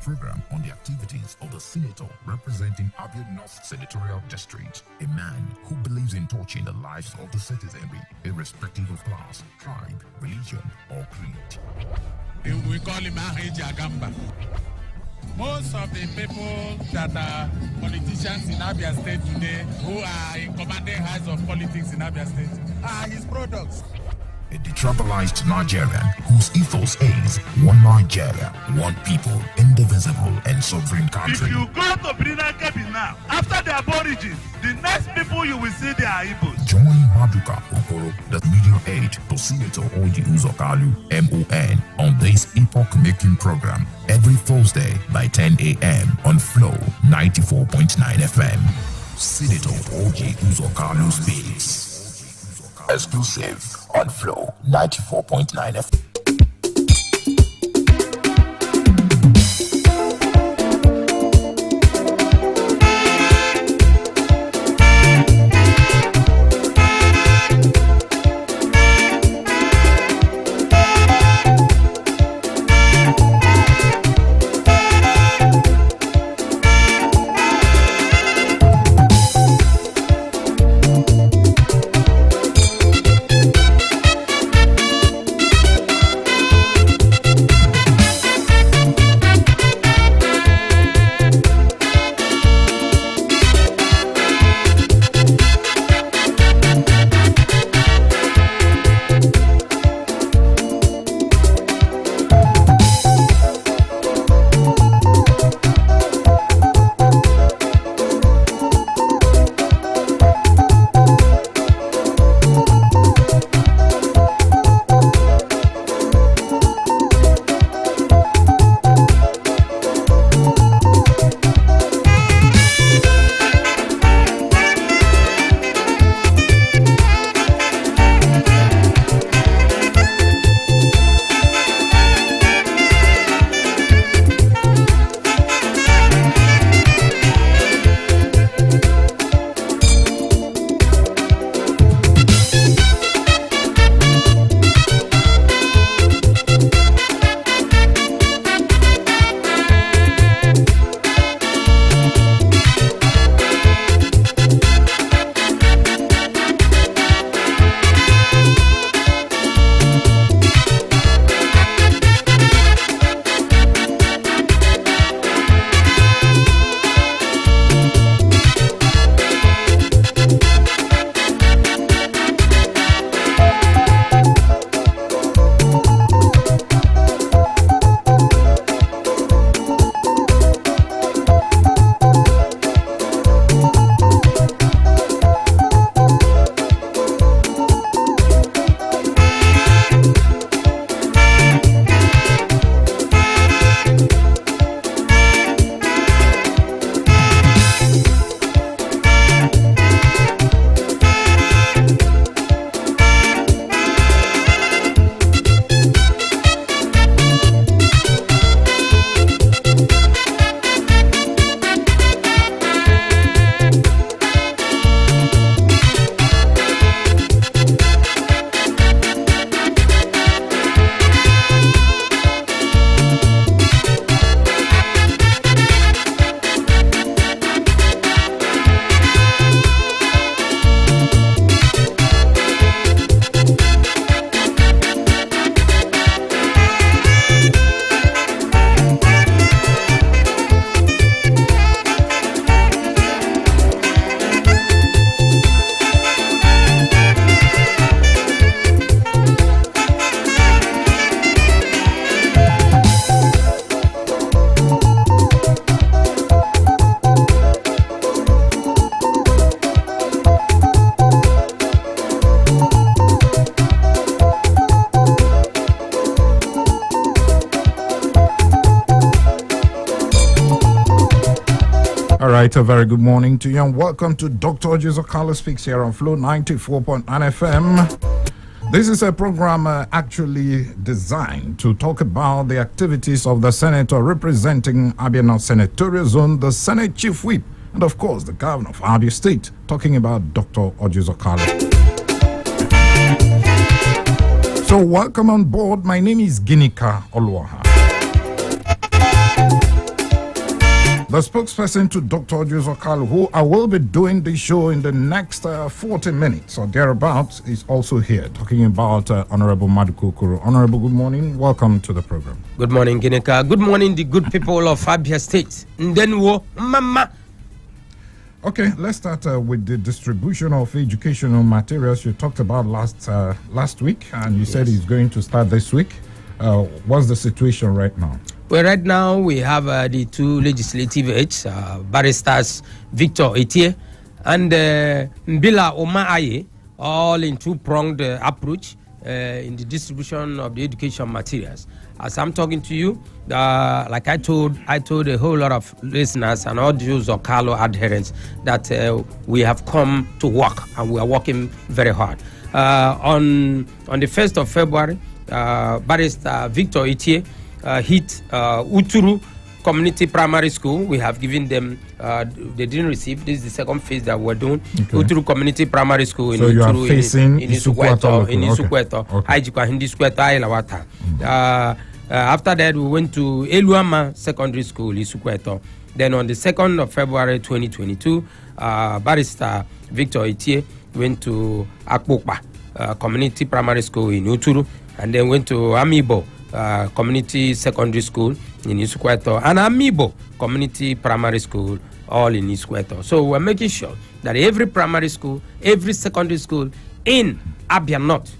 program on the activities of the senator representing Abia North Senatorial District, a man who believes in touching the lives of the citizenry, irrespective of class, tribe, religion, or creed. We call him Ahiji Agamba. Most of the people that are politicians in Abia State today, who are in commanding heights of politics in Abia State, are his products. A detribalized Nigerian whose ethos is one Nigeria, one people, indivisible and sovereign country. If you go to Brina Kebi now, after the Aborigines, the next people you will see they are Igbos. Join Maduka Okoro, the media aide to Senator Orji Uzor Kalu, MON, on this epoch-making program every Thursday by 10 a.m. on Flow 94.9 FM. Senator Orji Uzor Kalu speaks. Exclusive on Flow 94.9 FM. All right, a very good morning to you and welcome to Dr. Orji Uzor Kalu Speaks here on Flow 94.9 FM. This is a program actually designed to talk about the activities of the senator representing Abia North Senatorial Zone, the Senate Chief Whip, and of course the Governor of Abia State, talking about Dr. Orji Uzor Kalu. So welcome on board. My name is Ginika Oluwaha. The spokesperson to Dr. Orji Uzor Kalu, who I will be doing the show in the next 40 minutes or thereabouts, is also here talking about Honorable Maduka Okoro. Honorable, good morning. Welcome to the program. Good morning, Gineka. Good morning, the good people of Abia State. Ndenwo, mama. Okay, let's start with the distribution of educational materials you talked about last week, and you said it's going to start this week. What's the situation right now? Well, right now we have the two legislative aides, barristers Victor Etie and Mbila Oma Aye, all in two-pronged approach in the distribution of the education materials. As I'm talking to you, like I told a whole lot of listeners and all those Uzor Kalu adherents that we have come to work and we are working very hard. On the 1st of February, Barrister Victor Etie hit Uturu Community Primary School. We have given them, they didn't receive. This is the second phase that we're doing. Okay. Uturu Community Primary School in Uturu, in Isukweto, Ajikwa Hindi Sukweto, Ailawata. After that, we went to Eluama Secondary School, Isukweto. Then on the 2nd of February 2022, Barrister Victor Etie went to Akpokpa Community Primary School in Uturu, and then went to Amibo Community Secondary School in Isukweto and Amibo Community Primary School, all in Isukweto. So we're making sure that every primary school, every secondary school in Abia North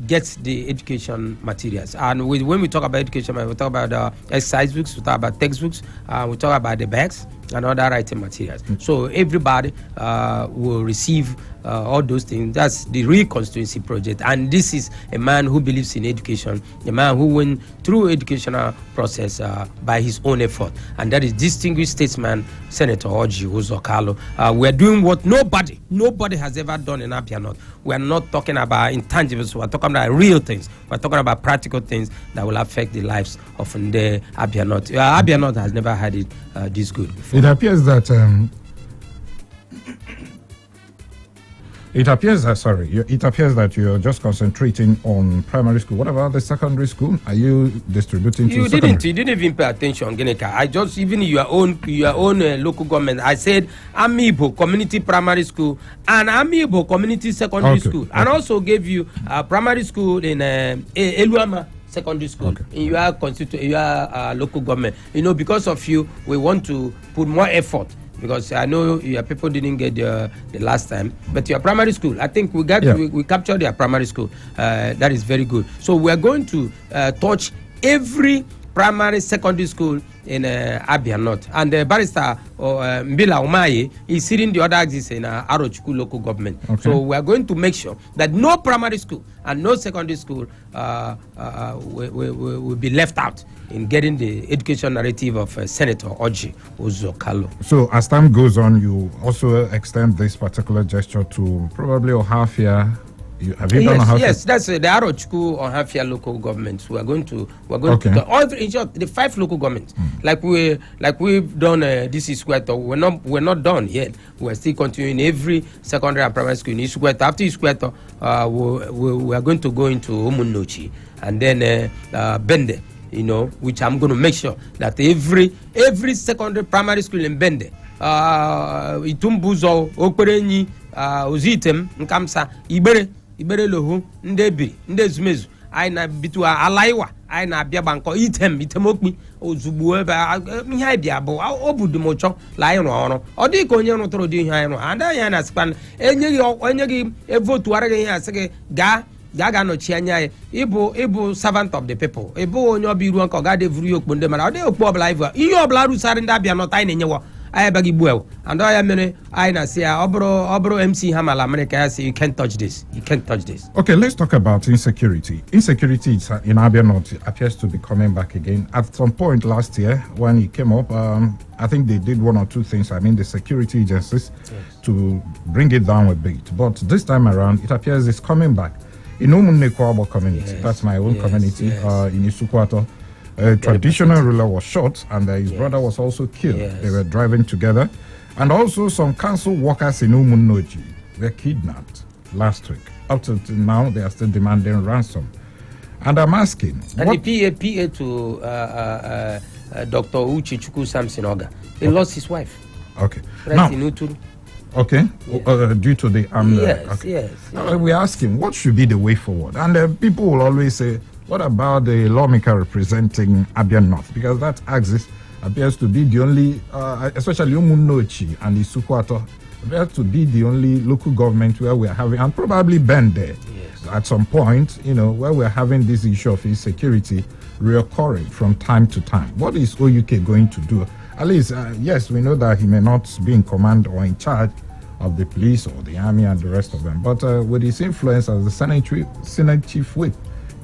gets the education materials. And when we talk about education, we talk about exercise books, we talk about textbooks, we talk about the bags and other writing materials. So everybody will receive all those things. That's the real constituency project. And this is a man who believes in education, a man who went through educational process by his own effort. And that is distinguished statesman, Senator Orji Uzor Kalu. We're doing what nobody has ever done in Abia North. We're not talking about intangibles. We're talking about real things. We're talking about practical things that will affect the lives of the Abia North. Abia North has never had it this good before. It appears that it appears that you're just concentrating on primary school. What about the secondary school? Are you distributing to secondary? You didn't even pay attention, Geneka. I just, even your own local government, I said Amibo Community Primary School and Amibo Community Secondary School, and also gave you primary school in Eluama Secondary School in your local government. You know, because of you, we want to put more effort. Because I know your people didn't get the last time, but your primary school, I think we captured your primary school. That is very good. So we are going to touch every primary, secondary school in Abia North. And Barrister Mbila Umaye is sitting the other axis in Arochukwu local government. So we are going to make sure that no primary school and no secondary school will be left out in getting the education narrative of Senator Orji Uzor Kalu. So as time goes on, you also extend this particular gesture to probably Ohafia. Have you done Ohafia? Yes, that's the Arochukwu Ohafia local governments. We're going to all in short, the 5 local governments. Like we've done this Isukweto. We're not done yet. We're still continuing every secondary and primary school in Isukweto. After Isukweto, we are going to go into Umunnochi and then Bende. You know, which I'm going to make sure that every secondary primary school in Bende, Itumbuzo, Okperenyi, Ozitem, Nkamsa, Ibere Lohu, Ndebi, Ndezumezu, Aina Bitua Alaiwa, Aina Biabanko, Itemokmi, Ozubueva, Mihabiabo, Obudumocho, Lion or Odikonyo Trodino, and Diana Span, Enyagi, Evo to Aragan, Ga. Gaga no chianya ibu servant of the people ibu onyo biru anko ga de vuru okponde mara de okpo obla ivu iyo obla ru sare nda bia no tai nenyewo I beg you, and I am I say Obro MC Hamala America. I say you can't touch this. You can't touch this. Okay, let's talk about insecurity. Insecurity in Abia North appears to be coming back again. At some point last year, when it came up, I think they did one or two things. I mean, the security agencies to bring it down a bit. But this time around, it appears it's coming back. In Umunnekwabo community, that's my own community, in Isukwato. A traditional ruler was shot and his brother was also killed. They were driving together. And also some council workers in Umunnoji were kidnapped last week. Up to now, they are still demanding ransom. And I'm asking... And the PA to Dr. Uchichuku Samson Oga. He lost his wife. Okay. Right Now, in Uturu. okay, due to the Yes, okay. yes. We're asking what should be the way forward, and people will always say, "What about the lawmaker representing Abia North?" Because that axis appears to be the only, especially Umunochi and Isukwato, appears to be the only local government where we are having, and probably Ben there, at some point, where we're having this issue of insecurity reoccurring from time to time. What is OUK going to do? At least, yes, we know that he may not be in command or in charge of the police or the army and the rest of them, but with his influence as the Senate Chief Whip,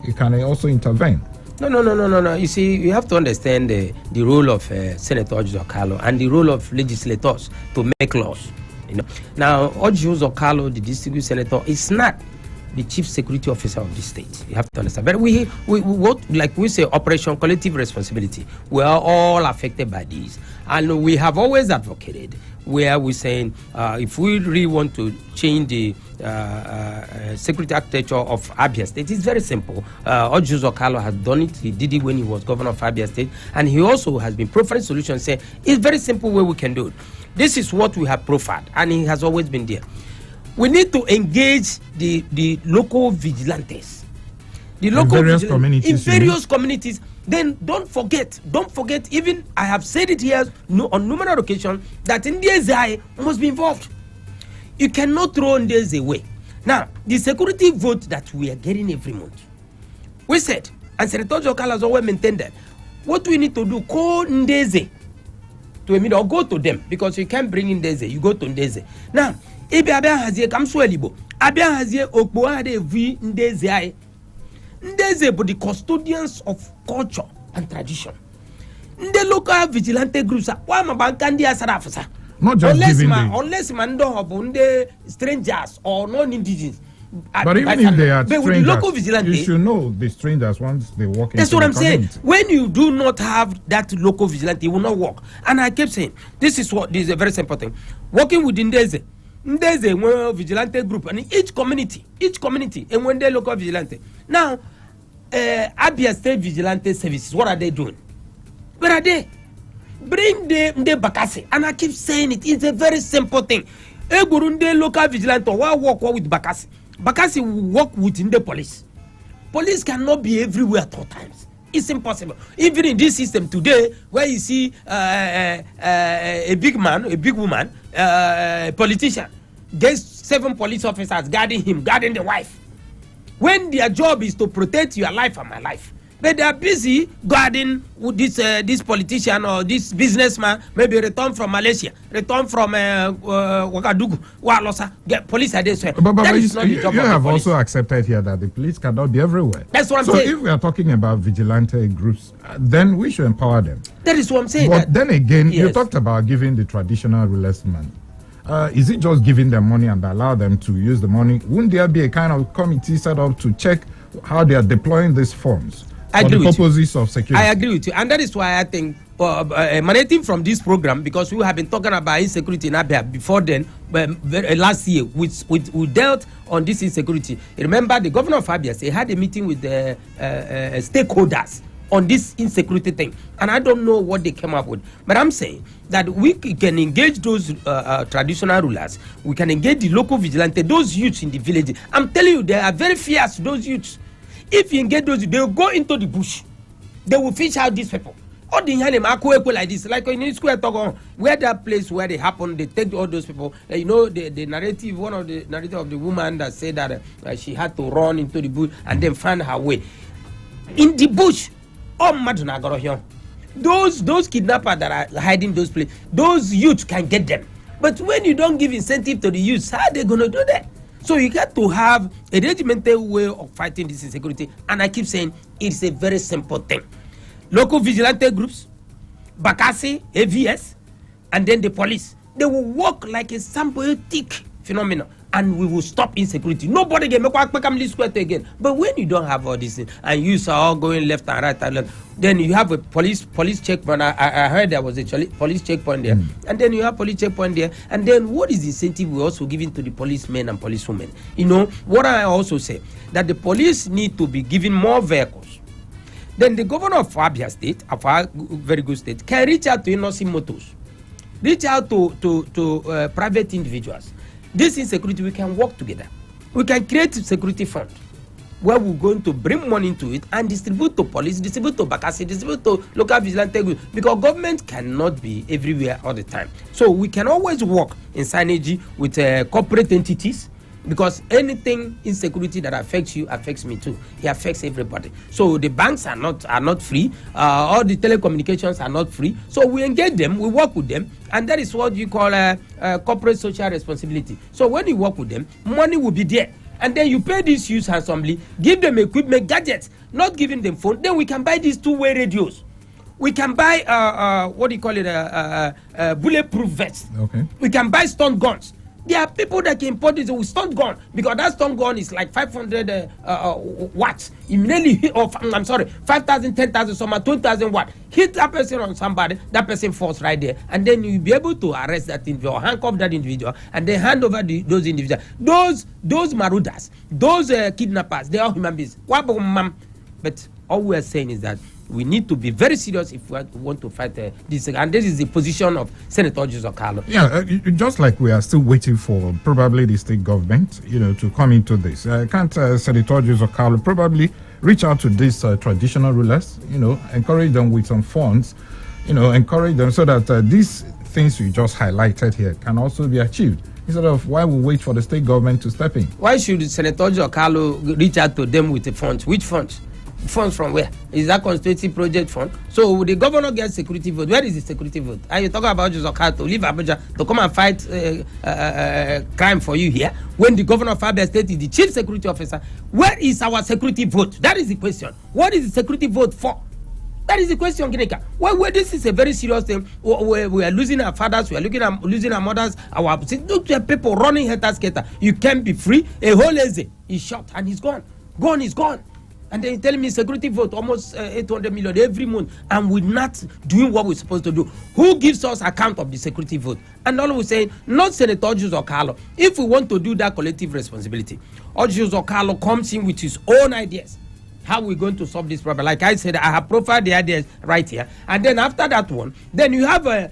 he can also intervene. No. You see, you have to understand the role of Senator Orji Uzor Kalu and the role of legislators to make laws. Now, Orji Uzor Kalu, the district senator, is not the chief security officer of the state. You have to understand. But we like we say, Operation Collective Responsibility. We are all affected by these, and we have always advocated where we're saying if we really want to change the security architecture of Abia State, it's very simple. Orji Uzor Kalu has done it. He did it when he was governor of Abia State, and he also has been profiling solutions saying it's very simple way we can do it. This is what we have profiled, and he has always been there. We need to engage the local vigilantes, in various communities. Then don't forget. Even I have said it here on numerous occasions that Ndezi must be involved. You cannot throw Ndezi away. Now, the security vote that we are getting every month, we said, and Senator Orji Uzor Kalu has always maintained that. What we need to do, call Ndezi to a meeting or go to them, because you can't bring in Ndezi. You go to Ndezi. Now, Ebe Abia Hazie Kamswelibo. Abia Hazie Okboade V Ndezi. Ndezi but the custodians of culture and tradition. The local vigilante groups are not just unless man don't have strangers or non-indigenous. But even if they are strangers, with the local vigilante, you should know the strangers once they walk into the community. That's what I'm saying. When you do not have that local vigilante, it will not work. And I kept saying, this is a very simple thing. Working with Ndezi one vigilante group, and each community, and when they local vigilante. Now, Abia State Vigilante Services, what are they doing? Where are they? Bring the Bakassi. And I keep saying it, it's a very simple thing. Burunde local vigilante will work with Bakassi. Bakassi will work within the police. Police cannot be everywhere at all times. It's impossible. Even in this system today, where you see a big man, a big woman, a politician, gets 7 police officers guarding him, guarding the wife. When their job is to protect your life and my life, but they are busy guarding this politician or this businessman, maybe return from Malaysia, return from Ouagadougou, Walosa, get police are there. But you have also accepted here that the police cannot be everywhere. That's what I'm saying. So if we are talking about vigilante groups, then we should empower them. That is what I'm saying. But then again, you talked about giving the traditional rulers money. Is it just giving them money and allow them to use the money? Wouldn't there be a kind of committee set up to check how they are deploying these funds for the purposes of security? I agree with you. And that is why I think emanating from this program, because we have been talking about insecurity in Abia before then, last year, we dealt on this insecurity. Remember, the governor of Abia had a meeting with the stakeholders on this insecurity thing, and I don't know what they came up with, but I'm saying that we can engage those traditional rulers, we can engage the local vigilante, those youths in the village. I'm telling you, they are very fierce, those youths. If you engage those, they will go into the bush, they will fish out these people. All the like this, like in Square Togo, where that place where they happen, they take all those people. The narrative, one of the narrative of the woman that said that she had to run into the bush and then find her way in the bush. Those kidnappers that are hiding those places, those youths can get them. But when you don't give incentive to the youths, how are they going to do that? So you got to have a regimental way of fighting this insecurity. And I keep saying it's a very simple thing. Local vigilante groups, Bakassi, AVS, and then the police. They will work like a symbiotic phenomenon. And we will stop insecurity. Nobody can make square again. But when you don't have all these things and you are all going left and right and left, then you have a police checkpoint. I heard there was a police checkpoint there. And then you have police checkpoint there. And then what is the incentive we're also giving to the policemen and policewomen? What I also say, that the police need to be given more vehicles. then the governor of Abia State, of our very good state, can reach out to innocent motors, reach out to private individuals. This insecurity, we can work together. We can create a security fund where we're going to bring money into it and distribute to police, distribute to Bakassi, distribute to local vigilante groups, because government cannot be everywhere all the time. So we can always work in synergy with corporate entities, because anything insecurity that affects you affects me too. It affects everybody. So the banks are not free. All the telecommunications are not free. So we engage them, we work with them, and that is what you call corporate social responsibility. So when you work with them, money will be there. And then you pay these youths handsomely, give them equipment, gadgets, not giving them phone. Then we can buy these two-way radios. We can buy bulletproof vests. Okay. We can buy stun guns. There are people that can import this with stun gun, because that stun gun is like 500 watts. Immediately, 5,000, 10,000, some 2,000 watts. Hit that person on somebody, that person falls right there, and then you'll be able to arrest that individual, handcuff that individual, and then hand over those individuals. Those marauders, those kidnappers, they are human beings. But all we are saying is that we need to be very serious if we want to fight this. And this is the position of Senator Orji Uzor Kalu. Yeah, just like we are still waiting for probably the state government, to come into this. Can't Senator Orji Uzor Kalu probably reach out to these traditional rulers, encourage them with some funds, encourage them so that these things you just highlighted here can also be achieved, instead of why we wait for the state government to step in? Why should Senator Orji Uzor Kalu reach out to them with the funds? Which funds? Funds from where? Is that constituency project fund? So the governor gets security vote. Where is the security vote? Are you talking about Uzor Kalu to leave Abuja to come and fight crime for you here, when the governor of Abia State is the chief security officer? Where is our security vote? That is the question. What is the security vote for? That is the question, Ginika. Well, this is a very serious thing. We are losing our fathers, we are losing our mothers, our people running helter-skelter. You can't be free. A whole lazy is shot and he's gone. Gone is gone. And then telling me security vote almost 800 million every month, and we're not doing what we're supposed to do. Who gives us account of the security vote? And all we're saying, not Senator Orji Uzor Kalu. If we want to do that collective responsibility, Orji Uzor Kalu comes in with his own ideas. How we're going to solve this problem? Like I said, I have profiled the ideas right here, and then after that one, then you have the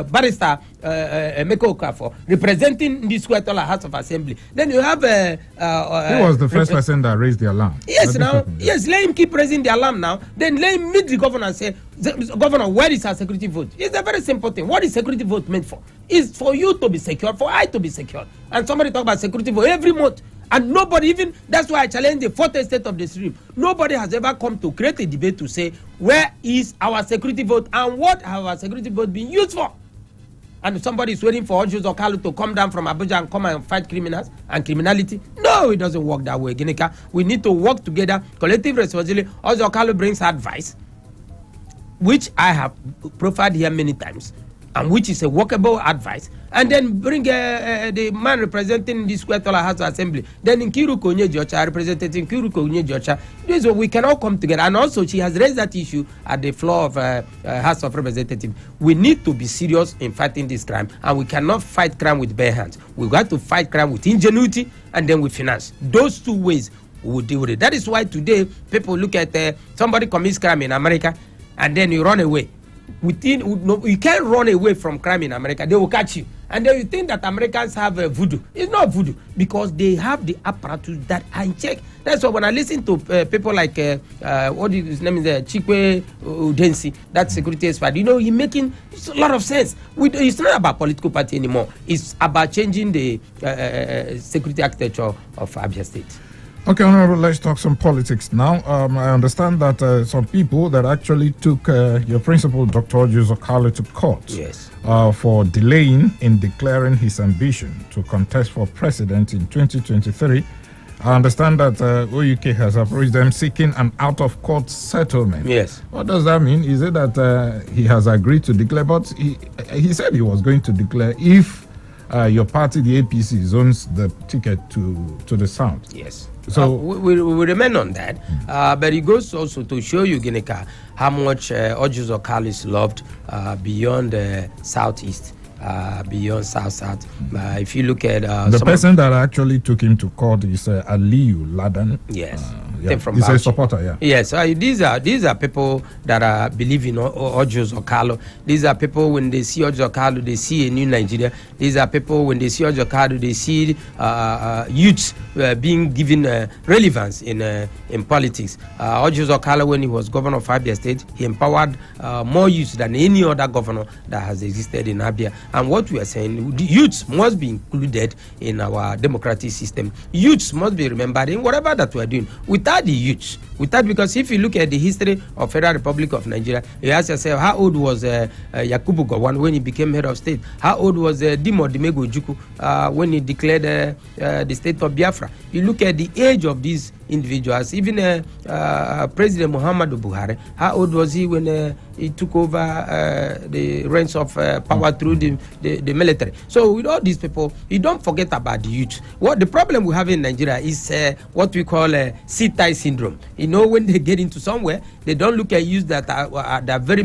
barrister Emeka Okafor representing the Square House of Assembly. Then you have he was the first person that raised the alarm. Yes, yes. Let him keep raising the alarm now. Then let him meet the governor and say, Governor, where is our security vote? It's a very simple thing. What is security vote meant for? It's for you to be secure, for I to be secure. And somebody talk about security vote every month. And nobody even, that's why I challenge the fourth estate of the stream. Nobody has ever come to create a debate to say, where is our security vote and what have our security vote been used for? And somebody is waiting for Orji Uzor Kalu to come down from Abuja and come and fight criminals and criminality. No, it doesn't work that way, Ginika. We need to work together, collective responsibility. Orji Uzor Kalu brings advice, which I have profiled here many times, and which is a workable advice, and then bring the man representing the Square House Assembly, then in Nkiru Onyeji-Ocha, representing Nkiru Onyeji-Ocha. This way we can all come together. And also she has raised that issue at the floor of House of Representatives. We need to be serious in fighting this crime, and we cannot fight crime with bare hands. We've got to fight crime with ingenuity and then with finance. Those two ways we will deal with it. That is why today people look at somebody commits crime in America and then you run away. You can't run away from crime in America. They will catch you. And then you think that Americans have voodoo. It's not voodoo, because they have the apparatus that are in check. That's why when I listen to people like, his name is Chikwe Udensi, that security expert, he's making a lot of sense. It's not about political party anymore. It's about changing the security architecture of Abia State. Okay, Honorable, let's talk some politics now. I understand that some people that actually took your principal, Dr. Orji Uzor Kalu, to court, yes, for delaying in declaring his ambition to contest for president in 2023. I understand that OUK has approached them seeking an out-of-court settlement. Yes. What does that mean? Is it that he has agreed to declare? But he said he was going to declare if your party, the APC, zones the ticket to the South. Yes. So we remain on that, but it goes also to show you, Ginika, how much Orji Uzor Kalu is loved beyond Southeast, beyond South. If you look at the person that actually took him to court is Aliyu Ladan. Yes. They're from He's Bauchi. a supporter, yeah. Yes, these are people that are believing Orji Uzor Kalu. These are people, when they see Orji Uzor Kalu, they see a new Nigeria. These are people, when they see Orji Uzor Kalu, they see youths being given relevance in politics. Orji Uzor Kalu, when he was governor of Abia State, he empowered more youths than any other governor that has existed in Abia. And what we are saying, the youths must be included in our democratic system. Youths must be remembered in whatever that we are doing. Without the youths, because if you look at the history of Federal Republic of Nigeria, you ask yourself, how old was Yakubu Gowon when he became head of state? How old was Dimo Dimego Ojukwu when he declared the state of Biafra? You look at the age of these individuals, even President Muhammadu Buhari, how old was he when he took over the reins of power through the military? So with all these people, you don't forget about the youth. What the problem we have in Nigeria is what we call sit-tie syndrome. You know, when they get into somewhere, they don't look at youth that are very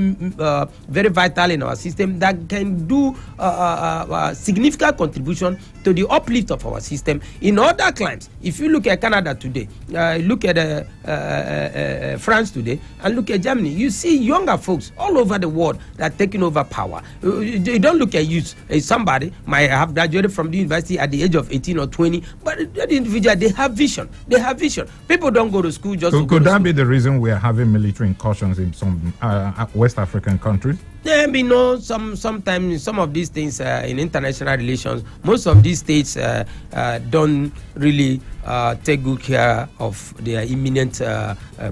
very vital in our system, that can do significant contribution to the uplift of our system. In other climes, if you look at Canada today, look at France today, and look at Germany, you see younger folks all over the world that are taking over power. You don't look at youth. Somebody might have graduated from the university at the age of 18 or 20, but the individual, they have vision. They have vision. People don't go to school just to could go to that school. be the reason we are having military incursions in some West African countries? Yeah, we know sometimes some of these things in international relations, most of these states don't really take good care of their imminent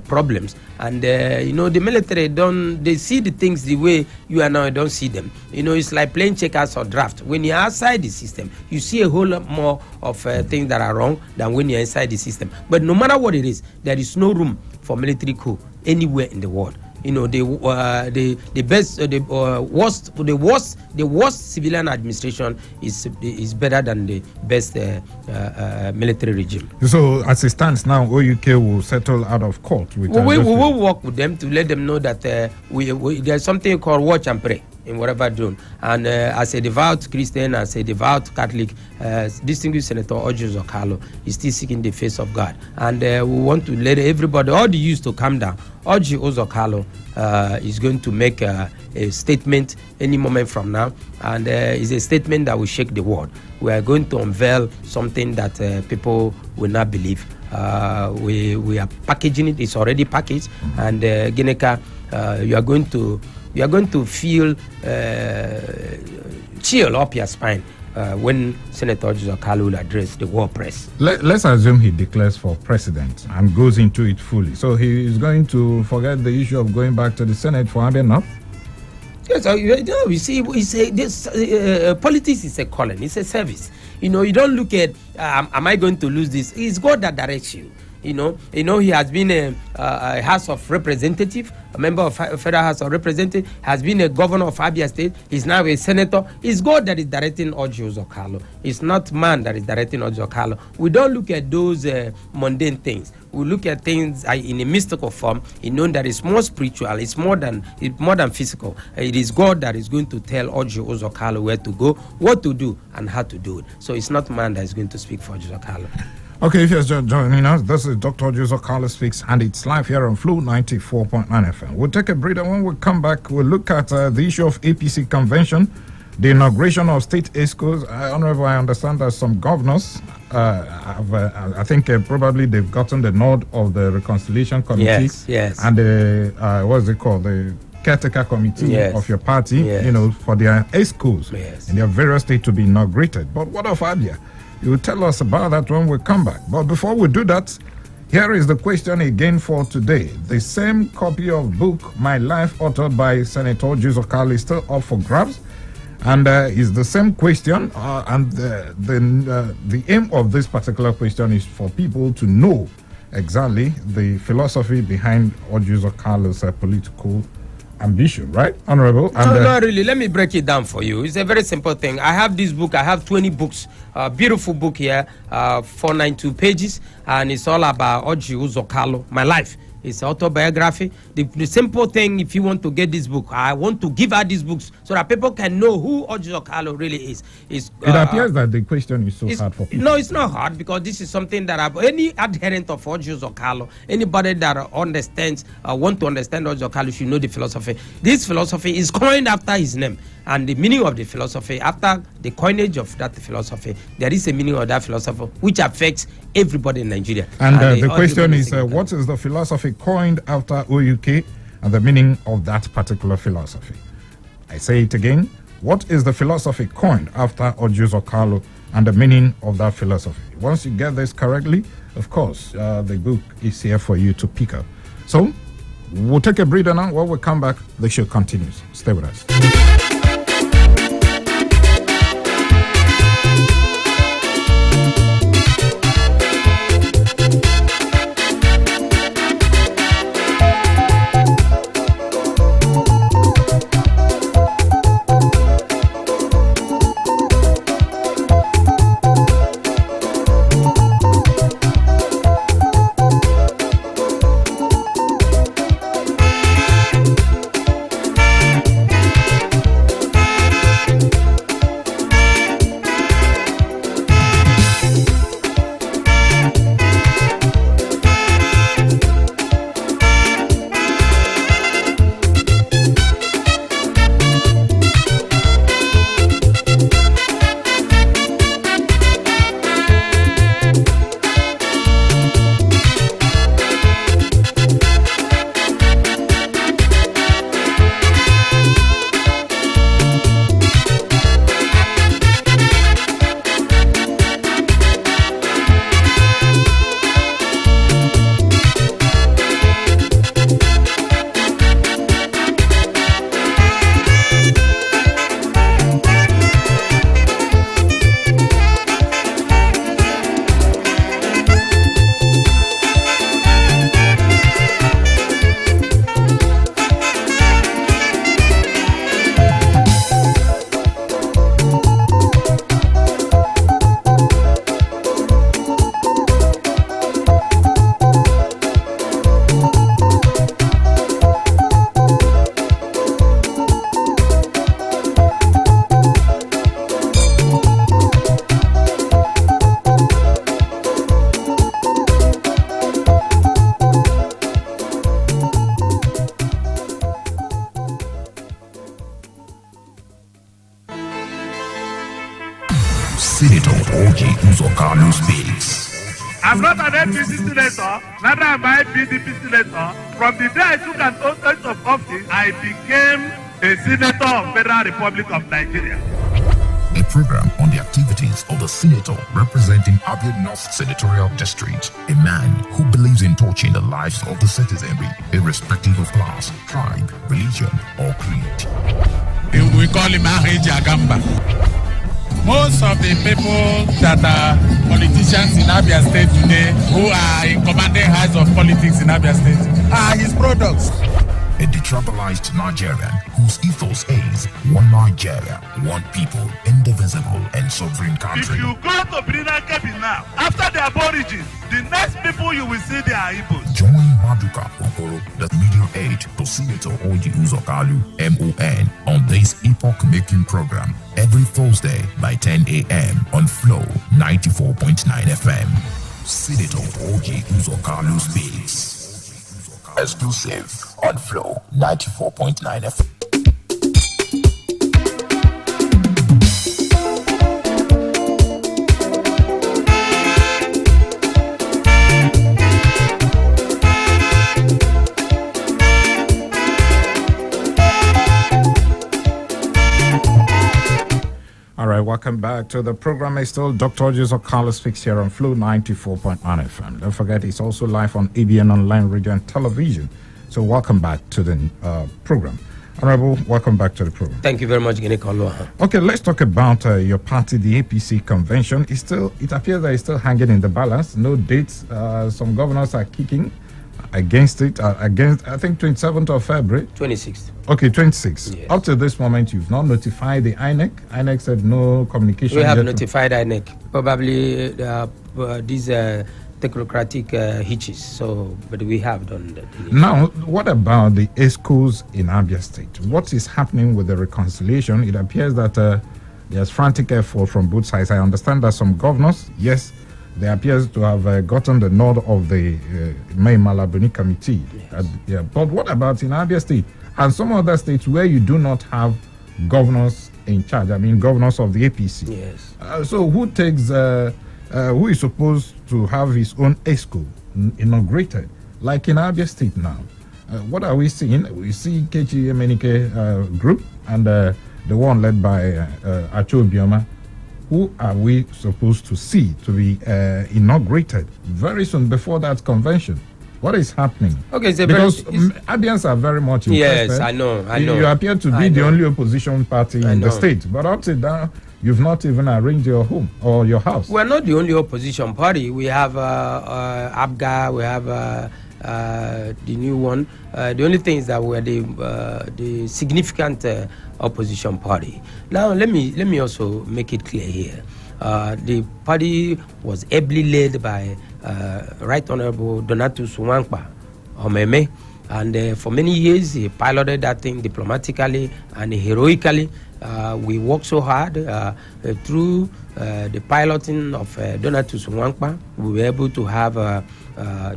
problems. And you know, the military they see the things the way you and I don't see them. You know, it's like playing checkers or draft. When you're outside the system, you see a whole lot more of things that are wrong than when you're inside the system. But no matter what it is, there is no room for military coup anywhere in the world. You know, the worst civilian administration is better than the best military regime. So as it stands now, OUK will settle out of court. With We will work with them to let them know that there's something called watch and pray in whatever doing. And as a devout Christian, as a devout Catholic, distinguished Senator Orji Uzor Kalu is still seeking the face of God. And we want to let everybody, all the youth, to calm down. Orji Uzor Kalu is going to make a statement any moment from now, and it's a statement that will shake the world. We are going to unveil something that people will not believe. We are packaging it. It's already packaged, and Gineka, you are going to feel chill up your spine when Senator Orji Uzor Kalu will address the world press. Let's assume he declares for president and goes into it fully. So he is going to forget the issue of going back to the Senate for Abia North? Yes, you see, politics is a calling, it's a service. You know, you don't look at, am I going to lose this? It's God that directs you. You know, he has been a House of Representative, a member of Federal House of Representatives, has been a governor of Abia State, he's now a senator. It's God that is directing Orji Uzor Kalu. It's not man that is directing Orji Uzor Kalu. We don't look at those mundane things. We look at things in a mystical form, in knowing that it's more spiritual, it's more than physical. It is God that is going to tell Orji Uzor Kalu where to go, what to do, and how to do it. So it's not man that is going to speak for Orji Uzor Kalu. Okay, if you're just joining us, this is Dr. Orji Uzor Kalu Speaks, and it's live here on Flow 94.9 FM. We'll take a breather. When we come back, we'll look at the issue of APC convention, the inauguration of state schools. Honorable, I understand that some governors I think probably they've gotten the nod of the Reconciliation Committee. Yes. And the, what's it called? The caretaker committee of your party, you know, for their schools in their various states to be inaugurated. But what of Abia? You will tell us about that when we come back. But before we do that, here is the question again for today. The same copy of book, My Life, authored by Senator Orji Uzor Kalu, is still up for grabs. And is the same question. And the aim of this particular question is for people to know exactly the philosophy behind Orji Uzor Kalu's political ambition, right, Honorable? And, no, not really. Let me break it down for you. It's a very simple thing. I have this book. I have 20 books. Beautiful book here, 492 pages, and it's all about Orji Uzor Kalu, my life. his autobiography. The simple thing, if you want to get this book, I want to give out these books so that people can know who Orji Uzor Kalu really is. It appears that the question is so hard for people. No, it's not hard, because this is something that any adherent of Orji Uzor Kalu, anybody that understands, want to understand Orji Uzor Kalu, should know the philosophy. This philosophy is coined after his name, and the meaning of the philosophy, after the coinage of that philosophy, there is a meaning of that philosophy which affects everybody in Nigeria. And the question is, what is the philosophy coined after OUK and the meaning of that particular philosophy? I say it again. What is the philosophy coined after Orji Uzor Kalu and the meaning of that philosophy? Once you get this correctly, of course, the book is here for you to pick up. So, we'll take a breather now. When we come back, the show continues. Stay with us. Senator Orji Uzor Kalu speaks. I'm not an APC senator, neither am I PDP senator. From the day I took an oath of office, I became a senator of Federal Republic of Nigeria. A program on the activities of the senator representing Abia North Senatorial District, a man who believes in touching the lives of the citizenry, irrespective of class, tribe, religion, or creed. We call him Ahiji Agamba. Most of the people that are politicians in Abia State today, who are in commanding heights of politics in Abia State, are his products. A detribalized Nigerian whose ethos is one Nigeria, one people, indivisible and sovereign country. If you go to Brina Kebi now, after the Aborigines, the next people you will see, they are Igbos. Join Maduka Okoro, the media aide to Senator Orji Uzor Kalu, MON, on this epoch-making program every Thursday by 10 a.m. on Flow 94.9 FM. Senator Orji Uzor Kalu speaks. Exclusive on Flow 94.9 FM. All right, welcome back to the program. It's still Dr. Orji Uzor Kalu speaks here on Flow 94.9 FM. Don't forget, it's also live on ABN Online Radio and Television. So welcome back to the program. Honorable, welcome back to the program. Thank you very much, Gene Kolo. Okay, let's talk about your party, the APC convention. It appears that it's still hanging in the balance. No dates. Some governors are kicking against it. I think 27th of February. 26th. Okay, 26. Yes. Up to this moment, you've not notified the INEC. INEC said no communication. We have yet. notified INEC. Probably technocratic hitches. So, but we have done that. Now, what about the schools in Abia State? What is happening with the reconciliation? It appears that there's frantic effort from both sides. I understand that some governors, yes, they appear to have gotten the nod of the May Malabuni committee. Yes. But what about in Abia State and some other states where you do not have governors in charge? I mean, governors of the APC. Yes. So who takes, who is supposed to have his own school inaugurated, like in Abia State now? What are we seeing? We see KG Emenike group and the one led by Acho Bioma. Who are we supposed to see to be inaugurated very soon before that convention? What is happening? Okay, because Abians are very much interested. Yes, I know. You appear to be the only opposition party in the state, but up to now, you've not even arranged your home or your house. We're not the only opposition party. We have ABGA, we have the new one. The only thing is that we're the significant opposition party. Now, let me also make it clear here. The party was ably led by Right Honorable Donatus Nwankpa Omeme, and for many years he piloted that thing diplomatically and heroically. We worked so hard through the piloting of Donatus Nwankpa. We were able to have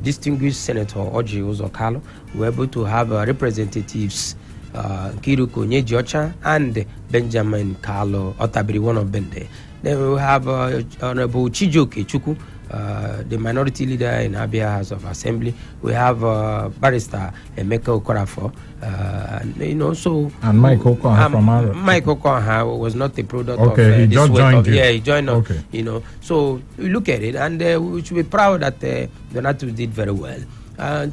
distinguished Senator Orji Uzor Kalu. We were able to have representatives Kiruko Nyejiocha and Benjamin Carlo Otabiri, one of Bende. Then we have Honorable Chijoke Chuku, the minority leader in Abia House of Assembly. We have Barrister Emeka Okorafo, and Mike Okonha from Arab. Mike Okonha was not a product of he just joined you. Yeah, he joined us. Okay. So we look at it, and we should be proud that Donatus did very well.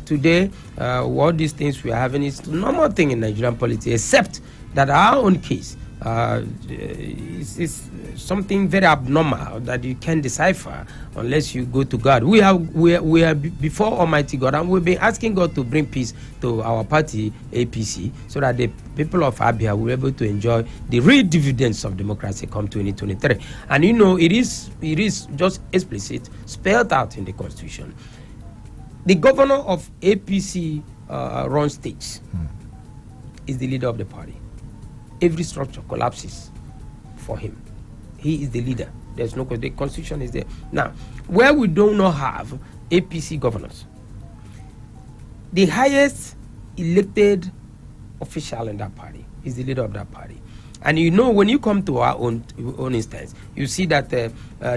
Today, all these things we are having is a normal thing in Nigerian politics, except that our own case is something very abnormal that you can't decipher unless you go to God. We are before Almighty God, and we've been asking God to bring peace to our party APC, so that the people of Abia will be able to enjoy the real dividends of democracy come 2023. And it is just explicit, spelled out in the Constitution. The governor of APC run states is the leader of the party. Every structure collapses for him. He is the leader. There's no question. The Constitution is there. Now, where we do not have APC governors, the highest elected official in that party is the leader of that party. And when you come to our own instance, you see that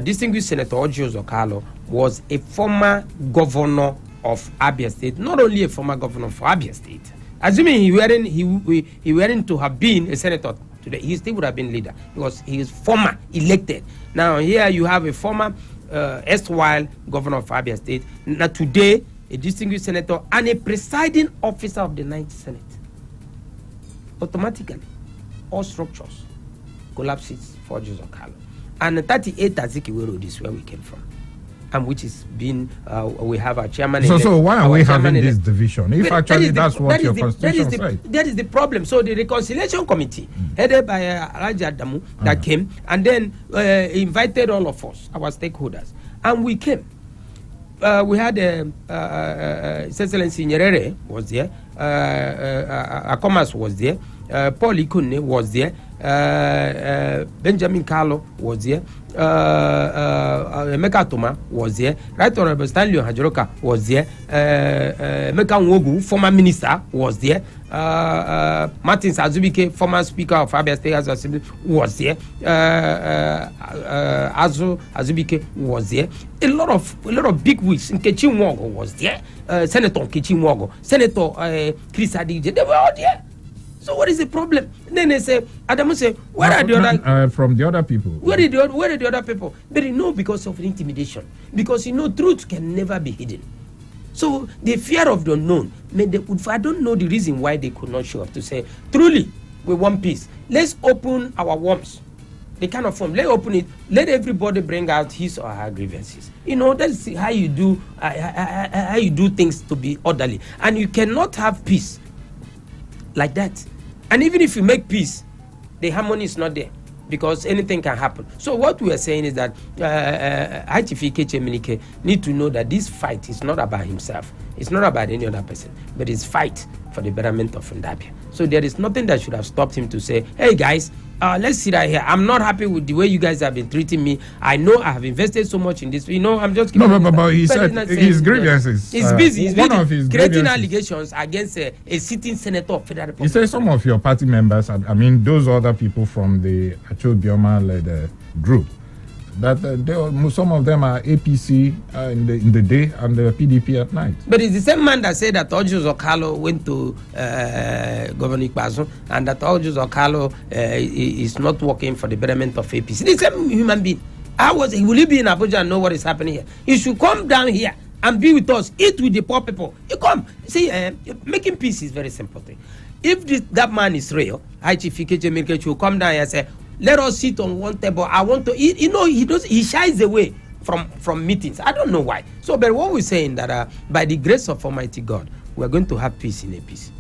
distinguished Senator Orji Uzor Kalu was a former governor of Abia State, not only a former governor for Abia State. Assuming he weren't to have been a senator today, he still would have been leader because he is former elected. Now here you have a former erstwhile governor of Abia State, now today a distinguished senator and a presiding officer of the 9th Senate. Automatically, all structures collapses for Orji Uzor Kalu. And 38 Azikiwe Road is where we came from. And which is being, we have our chairman. So why are we having this division? If actually that's what your constitution says. That is the problem. So the reconciliation committee, headed by Raja Adamu, that came and then invited all of us, our stakeholders, and we came. We had His Excellency Nyerere was there, Akomas was there, Paul Ikune was there, Benjamin Carlo was there, Emeka Toma was there, Right Honorable Stanley Hajiroka was there, Emeka Nwogu, former minister, was there, Martin Azubike, former speaker of Abia State House of Assembly, was there, Azu Azubike was there, a lot of big wigs. Nkechi Nwogo was there, Senator Nkechi Nwogo, Senator Chris Adige, they were all there. So what is the problem? Then they say, Adamu say, where are the other? From the other people. Where are the other people? But because of intimidation. Because truth can never be hidden. So the fear of the unknown. I don't know the reason why they could not show up to say, truly, we want peace. Let's open our worms. The kind of form. Let's open it. Let everybody bring out his or her grievances. That's how you do things to be orderly. And you cannot have peace like that. And even if you make peace, the harmony is not there. because anything can happen. So what we are saying is that Ikeche need to know that this fight is not about himself. It's not about any other person, but it's fight for the betterment of Ndabia. So there is nothing that should have stopped him to say, hey guys, let's sit right here. I'm not happy with the way you guys have been treating me. I know I have invested so much in this. I'm just but he said his grievances. He's busy. He's one of his creating allegations against a sitting senator of Federal Republic. He said some of your party members, I mean those other people from the Acho Bioma-led group, that some of them are APC in the day and the PDP at night. But it's the same man that said that Orji Uzor Kalu went to Governor Ikpeazu and that Orji Uzor Kalu is not working for the betterment of APC. The same human being. Will he be in Abuja and know what is happening here? He should come down here and be with us, eat with the poor people. You come. See, making peace is very simple thing. If that man is real, Ikeche will come down here and say, let us sit on one table. I want to eat. He shies away from meetings. I don't know why. So, but what we're saying that by the grace of Almighty God, we are going to have peace in a peace.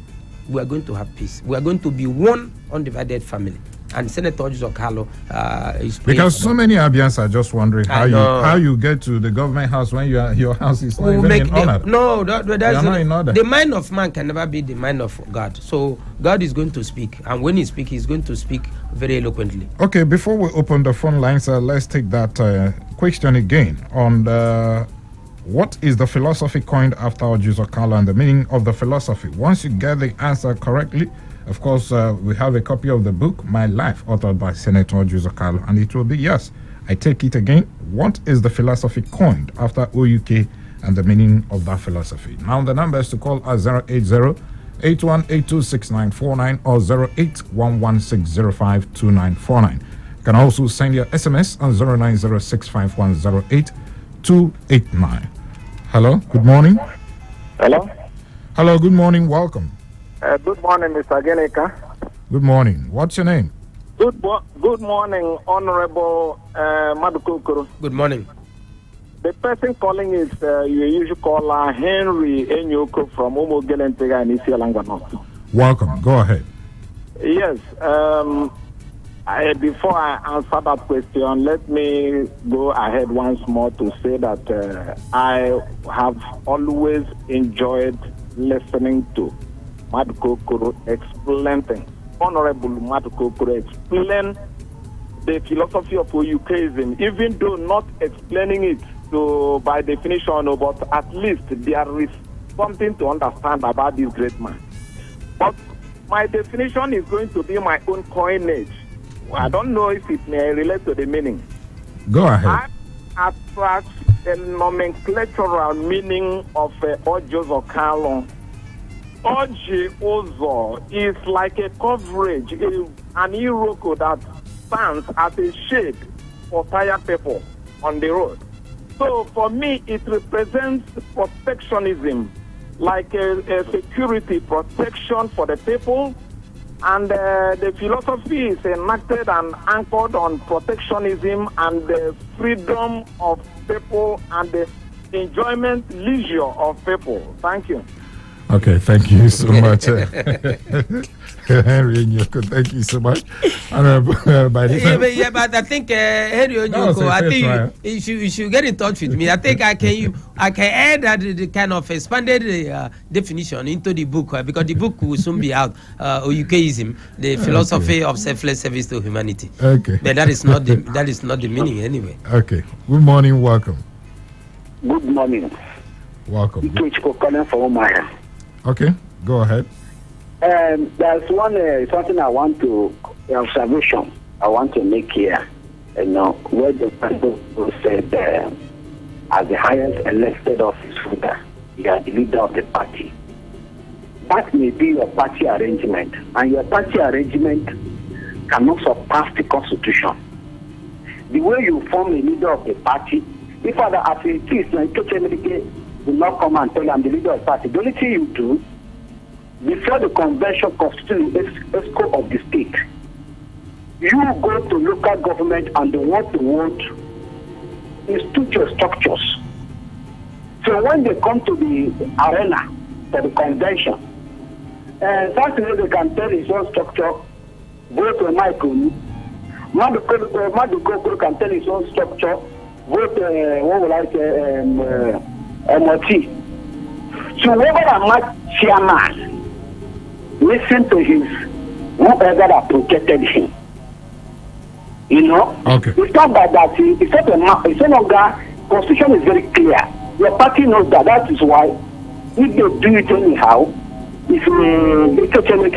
We are going to have peace. We are going to be one undivided family. And Senator Orji Uzor Kalu is because so many Abians are just wondering how you get to the government house when your house is not even in order. No, that's not in order. The mind of man can never be the mind of God. So God is going to speak, and when He speaks, He's going to speak very eloquently. Okay, before we open the phone lines, let's take that question again on what is the philosophy coined after Orji Uzor Kalu and the meaning of the philosophy. Once you get the answer correctly, of course, we have a copy of the book, My Life, authored by Senator Orji Uzor Kalu, and it will be yes. I take it again. What is the philosophy coined after OUK and the meaning of that philosophy? Now, the number is to call at 080-8182-6949 or 0811-605-2949. You can also send your SMS on 090-651-08289. Hello, good morning. Hello. Hello, good morning. Welcome. Good morning, Mr. Geneka. Good morning. What's your name? Good morning, Honorable Madukukuru. Good morning. The person calling is your usual caller, Henry Enyoko from Umo Gelentega and Isialanga North. Welcome. Go ahead. Yes. Before I answer that question, let me go ahead once more to say that I have always enjoyed listening to Madukukuru explain things. Honorable Madukukuru explain the philosophy of OUKism, even though not explaining it by definition, but at least there is something to understand about this great man. But my definition is going to be my own coinage. I don't know if it may relate to the meaning. Go ahead. I attract the nomenclatural meaning of Orji Uzor Kalu. Orji Uzor is like a coverage, an iroko that stands as a shade for tired people on the road. So for me, it represents protectionism, like a security protection for the people. And the philosophy is enacted and anchored on protectionism and the freedom of people and the enjoyment, leisure of people. Thank you. Okay, thank you so much, Henry Onyoko. Thank you so much. And, but I think Henry Onyoko, I think you should get in touch with me. I think I can add that the kind of expanded definition into the book because the book will soon be out. OUKism, the philosophy of selfless service to humanity. Okay, but that is not the meaning anyway. Okay. Good morning. Welcome. Good morning. Welcome. Okay, go ahead. There's something I want to observation I want to make here. Where the person who said as the highest elected office holder, you are the leader of the party. That may be your party arrangement, and your party arrangement cannot surpass the constitution. The way you form a leader of the party, if other as it is, will not come and tell you I'm the leader of the party. The only thing you do, before the convention constitutes the ESCO of the state, you go to local government and they want to vote institute structures. So when they come to the arena for the convention, first of all they can tell his own structure, go to a microphone, Maduko can tell his own structure, vote, what will I say, MOT. So whoever a match chairman, listen to his, whoever that protected him. You know? Okay. It's not that it's not it's no longer, constitution is very clear. Your party knows that. That is why, if they do it anyhow, if they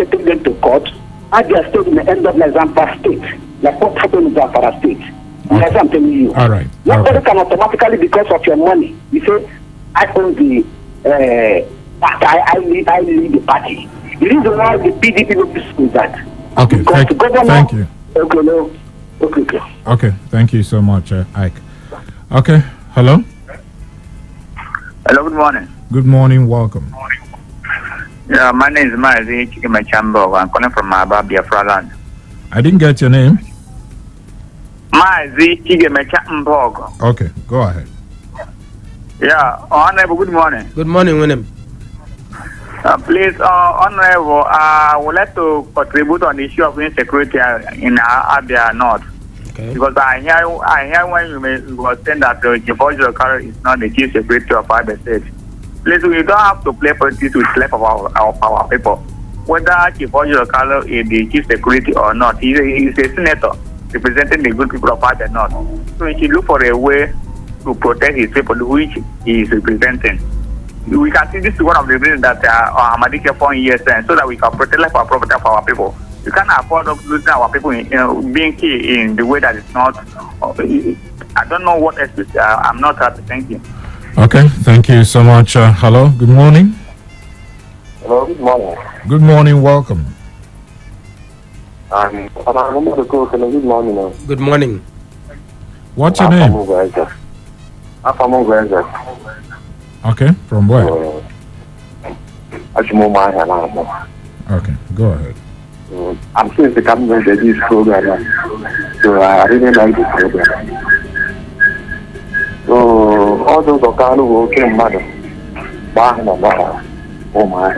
take them to court, at their state may end up like Zamfara State, like what happened in Zamfara State. Okay. That's what I'm telling you. All right. Nobody can automatically, because of your money, you say, I own the party, I lead the party. The reason why the PDP is that. Okay, thank you. Okay, no. Okay. Okay, thank you so much, Ike. Okay, hello? Hello, good morning. Good morning, welcome. Yeah, my name is Mazi Chikimechambog. I'm calling from Biafra land. I didn't get your name. Mazi Chikimechambog. Okay, go ahead. Yeah, Honorable, good morning. Good morning, William. Please, Honorable, I would like to contribute on the issue of insecurity in Abia North. Okay. Because I hear when you were saying that Orji Uzor Kalu is not the chief secretary of Abia State. Please, we don't have to play politics with the life of our people. Whether Chief Orji Uzor Kalu is the chief security or not, he is a senator representing the good people of Abia North. So he should look for a way to protect his people, which he is representing. We can see this is one of the reasons that Ahmadi kept 4 years so that we can protect life and property of our people. We can't afford losing our people being key in the way that it's not. I don't know what else to say. I'm not happy. Thank you. Okay, thank you so much. Hello, good morning. Hello, good morning. Good morning, welcome. Good morning. Good morning. What's your name? Okay, from where? Okay, go ahead. I'm since the government of this program, so I really like this program. So all those Okalu who came mad, oh my.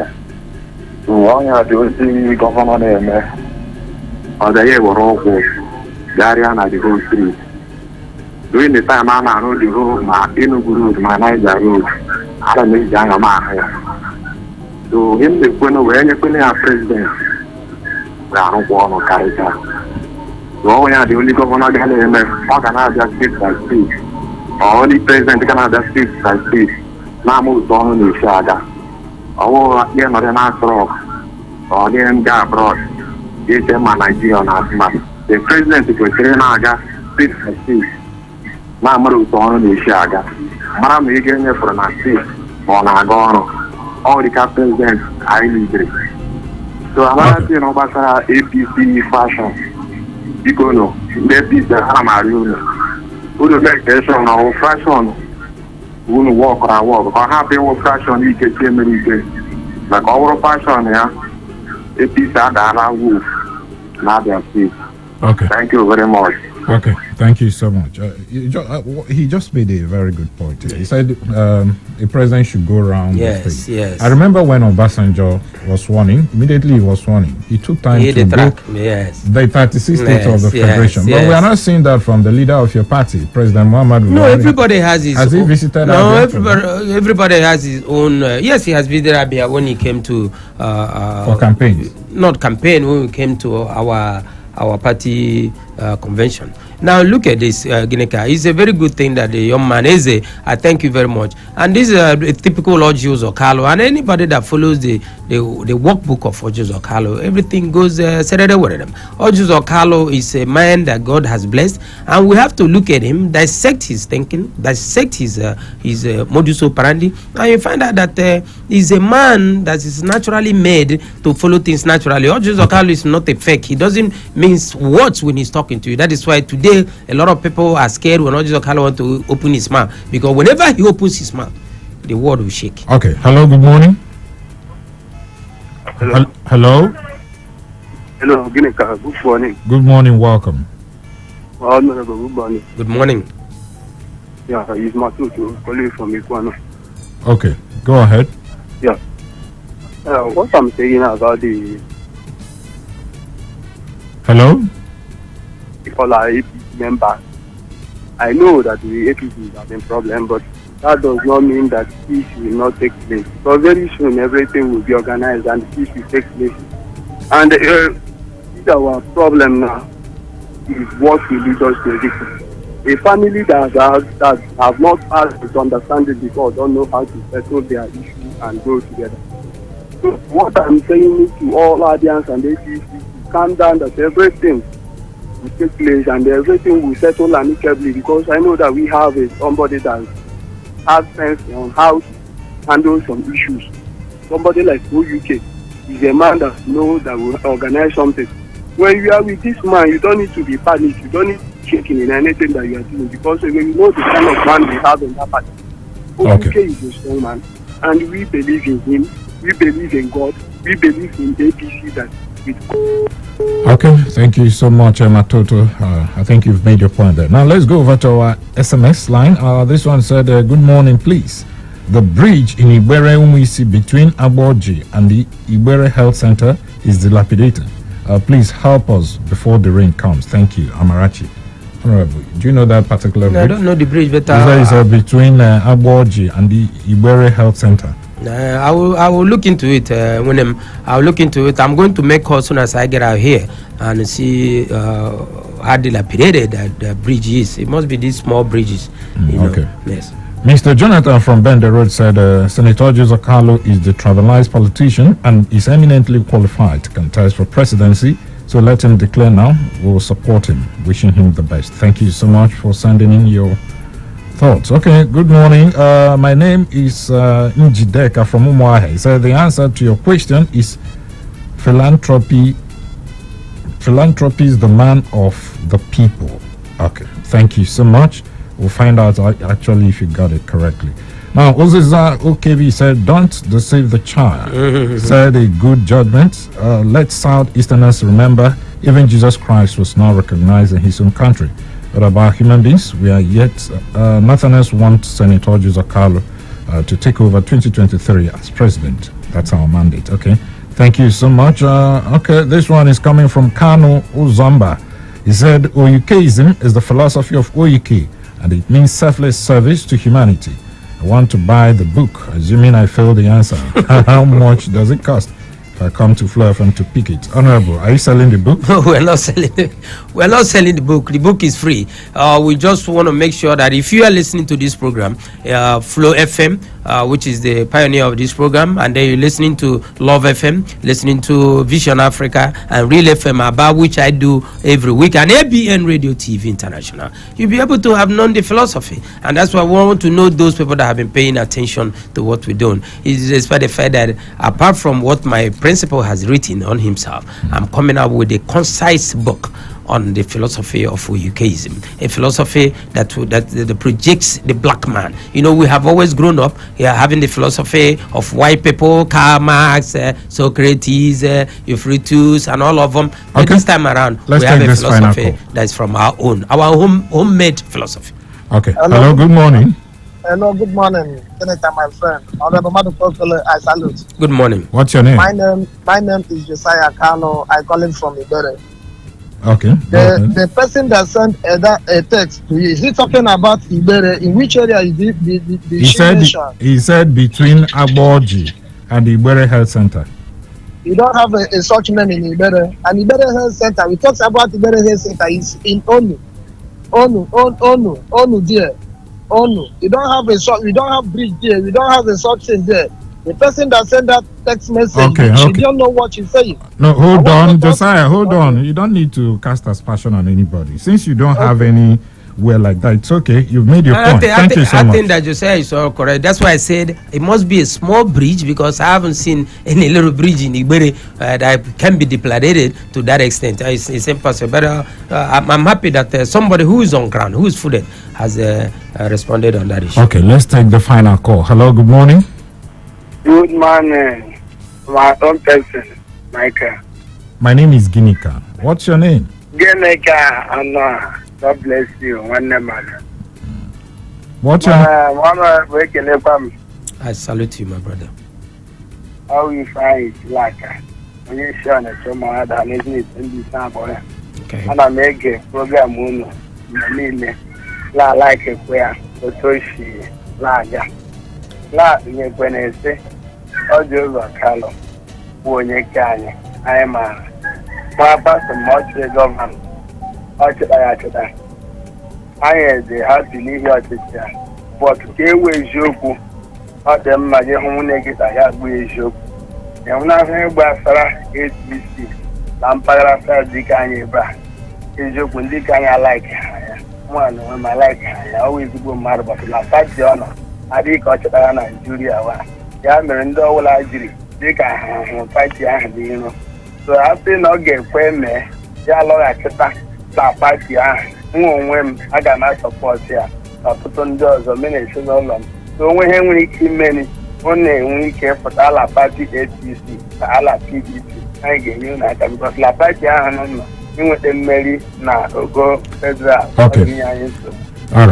So all you have to see government there, or the year were all good. Dariana the whole street. During the time I know the road, my road, my Niger road, I don't need young man. So him the when we're president. I don't want to carry that. So we are the only governor that can have just state by state. Only president can have just state by state. Now move on to the Shaga. Oh, yeah, not an answer. Or the end abroad. Get them a Nigerian asthma. The president is a Naga state by state. Now move on to the Shaga. Madam, you get for an state. On Agono. All the presidents are illegal. So another thing about APC fashion, you know, that is the Hamaruna. Who the next session or fashion won't walk or walk. Or happy with fashion, you can see many things. Like our fashion, yeah, APC and Anna Wolf, not their feet. Okay. Thank you very much. Okay, thank you so much. He just made a very good point. He said a president should go around. Yes, yes. I remember when Obasanjo was sworn in, immediately he was sworn in. He took time to go the 36 states of the Federation. But we are not seeing that from the leader of your party, President Muhammad Buhari. No, everybody has his Has he visited No, Abia? everybody has his own. Yes, he has visited Abia when he came to. For campaigns? Not campaign, when we came to our party convention. Now look at this, Gineka. It's a very good thing that the young man is I thank you very much. And this is a typical Orji Uzor Kalu. And anybody that follows the workbook of Orji Uzor Kalu, everything goes Orji Uzor Kalu is a man that God has blessed, and we have to look at him, dissect his thinking, dissect his modus operandi, and you find out that he's a man that is naturally made to follow things naturally. Orji Uzor Kalu is not a fake. He doesn't mince words when he's talking to you. That is why today a lot of people are scared when Orji Uzor Kalu want to open his mouth, because whenever he opens his mouth, the world will shake. Okay. Hello, good morning. Hello. Hello, Gineka. Good morning. Good morning, welcome. Honorable, good morning. Good morning. Yeah, it's Matutu calling from Iguano. Okay, go ahead. Yeah. What I'm saying about the... Hello? all our APC members. I know that the APC is having a problem, but that does not mean that peace will not take place. So very soon everything will be organized and peace will take place. And our problem now is what will lead us to victory. A family that have not had this understanding before don't know how to settle their issues and go together. So what I'm saying to all audience and APC to calm down, that everything will take place and everything will settle amicably, because I know that we have somebody that has sense on how to handle some issues. Somebody like OUK is a man that knows that will organize something. When you are with this man, you don't need to be panicked. You don't need to be shaking in anything that you are doing, because when you know the kind of man we have in that party. OUK is a strong man, and we believe in him. We believe in God. We believe in APC that with. Okay, thank you so much, Matoto. I think you've made your point there. Now let's go over to our SMS line. This one said, good morning, please. The bridge in Ibere Umisi between Orji and the Ibere Health Center is dilapidated. Please help us before the rain comes. Thank you, Amarachi. Honorable, do you know that particular bridge? I don't know the bridge, but it's between Orji and the Ibere Health Center. I will look into it I'll look into it. I'm going to make call as soon as I get out here and see how dilapidated the bridge is. It must be these small bridges. Okay. Yes. Mr. Jonathan from Bender Road said Senator Orji Uzor Kalu is the travelized politician and is eminently qualified to contest for presidency. So let him declare now. We'll support him. Wishing him the best. Thank you so much for sending in your thoughts. Okay, good morning. My name is Njideka from Umuahe. He said the answer to your question is philanthropy. Philanthropy is the man of the people. Okay, thank you so much. We'll find out actually if you got it correctly. Now, Oziza OKB said, don't deceive the child. Said a good judgment. Let Southeasterners remember, even Jesus Christ was not recognized in his own country. But about human beings, we are yet, nothing else wants Senator Orji Uzor Kalu to take over 2023 as president. That's our mandate, okay? Thank you so much. Okay, this one is coming from Kano Uzamba. He said, Oyukeism is the philosophy of Oyuke, and it means selfless service to humanity. I want to buy the book, assuming I fail the answer. How much does it cost if I come to Flow FM to pick it? Honorable, are you selling the book? No, we're not selling it. We're not selling the book. The book is free. We just want to make sure that if you are listening to this program, Flow FM, which is the pioneer of this program, and then you're listening to Love FM, listening to Vision Africa and Real FM, about which I do every week, and ABN Radio TV International, you'll be able to have known the philosophy. And that's why we want to know those people that have been paying attention to what we're doing. It's despite the fact that apart from what my principal has written on himself, I'm coming up with a concise book on the philosophy of Oyukeism, a philosophy that projects the black man. You know, we have always grown up having the philosophy of white people, Karl Marx, Socrates, Euphrates, and all of them. But Okay. this time around, Let's we have take a this final philosophy call. that is from our homemade philosophy. Okay. Hello, good morning. Hello, good morning, Senator, my friend. Honorable Madam, I salute. Good morning. What's your name? My name is Josiah Kalu. I call him from Ibere. Okay. The person that sent a text to you, is he talking about Ibere? In which area is the He said between Orji and the Ibere Health Center. You don't have a such name in Ibere. And Ibere Health Center, we talked about Ibere Health Center is in Onu. Onu there. Onu. You don't have we don't have bridge there. We don't have a such thing there. The person that sent that text message, she don't know what she's saying. No, hold on, Josiah, hold on. You don't need to cast aspersion on anybody. Since you don't have any where like that, it's okay. You've made your point. Thank you so much. I think that Josiah is all correct. That's why I said it must be a small bridge, because I haven't seen any little bridge in Ibere that can be dilapidated to that extent. It's impossible. But I'm happy that somebody who is on ground, who is footed, has responded on that issue. Okay, let's take the final call. Hello, good morning. Good morning, my own person, Michael. My name is Ginika. What's your name? Ginika, Anna. God bless you. One name, man. What's your name? I salute you, my brother. How you find like when you show that some other business in this time, boy. ana m ege program unu mgbe niile like ekwe ya otu o si na-aga na-nyekwe na-ese Orji Uzor Kalu bụ onye ke anyị maara ma pastọ ma ọ chịrị gọvanọ ọ chịta ya achịta anyị eze ha bi n'ihi ọchịchị ya bọtụ ka ewe eziokwu ọ dị mma gị hụ nwunye gị ka ya gbuo eziokwu enwenahụ gbasara APC na mpaghara South dịka anyị ebe a eziokwu ndị ka anyị alaiki ha ya nwaanyị onwe ma alaiki ha ya ọwụ ezigbo mmadụ bọtụ na pati ọ nọ adịghị ka ọ chọtara Naijiria wa ya mere ndị ọbụla jiri dịka ahụhụ pati ahụ dị nro so a sị na ọ ga-ekwe mee ya lọghachita na pati ahụ nwa onwe m aga m asọpọtụ ya na ọtụtụ ndị ọzọ mena ezinụlọ m so onwe ihe nwere ike imeni ọ na-enwe ike pụta ala pati APC na ala PDP anyị ga-enye unu aka bikọs la pati ahụ nọ inweta mmeri na ogo federal anyị nso. All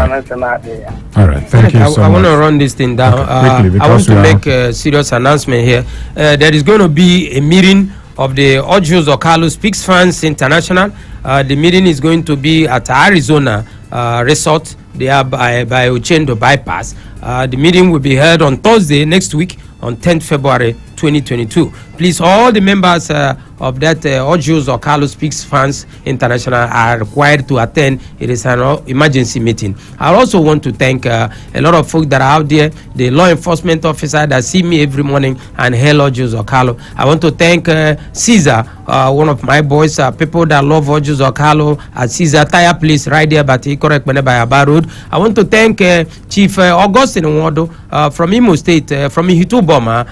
right. Thank you so much. I want to run this thing down. Quickly, I want to make a serious announcement here. There is going to be a meeting of the Orji Uzor Kalu Speaks Fans International. The meeting is going to be at Arizona Resort. They are by Ochendo Bypass. The meeting will be held on Thursday next week on 10th February 2022. Please, all the members of that Orji Uzor Kalu Speaks Fans International are required to attend. It is an emergency meeting. I also want to thank a lot of folks that are out there, the law enforcement officer that see me every morning and hail Orji Uzor Kalu. I want to thank Caesar, one of my boys, people that love Orji Uzor Kalu at Caesar Tire Place right there, but he correct by Aba Road. I want to thank Chief Augustine Nwodo from Imo State, from Ihituboma,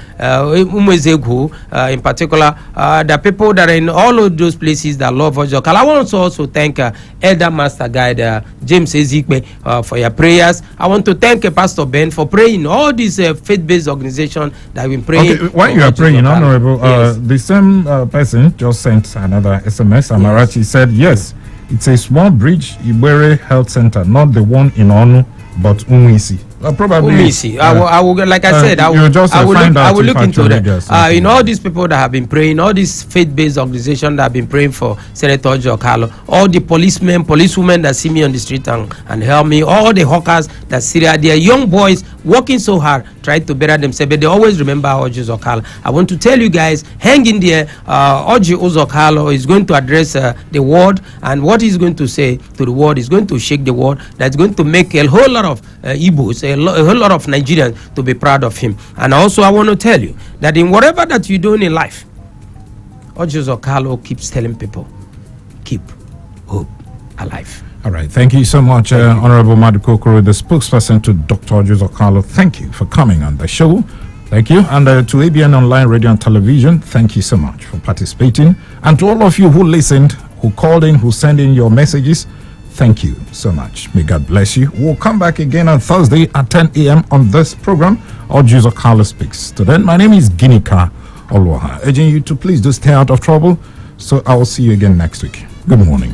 Umezegu, in particular, the people that are in all of those places that love Orji Uzor Kalu. I want to also thank Elder Master Guide James Ezekwe for your prayers. I want to thank Pastor Ben for praying. All these faith-based organizations that have been praying. Okay, while you are praying, Honorable, yes. The same person just sent another SMS. Amarachi said, yes, it's a small bridge, Ibere Health Center, not the one in Onu, but Umisi. Probably. Umisi. I will, like I said, I will look into that. In all these people that have been praying, all these faith-based organizations that have been praying for Senator Orji Uzor Kalu, all the policemen, policewomen that see me on the street and help me, all the hawkers that see there, they are young boys working so hard, trying to better themselves, but they always remember Orji Uzor Kalu. I want to tell you guys, hang in there. Orji Uzor Kalu is going to address the world, and what he's going to say to the world is going to shake the world. That's going to make a whole lot of Igbos, a whole lot of Nigerians to be proud of him. And also I want to tell you that in whatever that you do in life, Orji Uzor Kalu keeps telling people, keep hope alive. All right. Thank you so much, Honorable Madukokoro, the spokesperson to Dr. Orji Uzor Kalu. Thank you for coming on the show. Thank you. And to ABN Online Radio and Television, thank you so much for participating. And to all of you who listened, who called in, who sent in your messages, thank you so much. May God bless you. We'll come back again on Thursday at 10 a.m. on this program, Orji Uzor Kalu Speaks. To then, my name is Ginika Olwaha, urging you to please do stay out of trouble. So I will see you again next week. Good morning.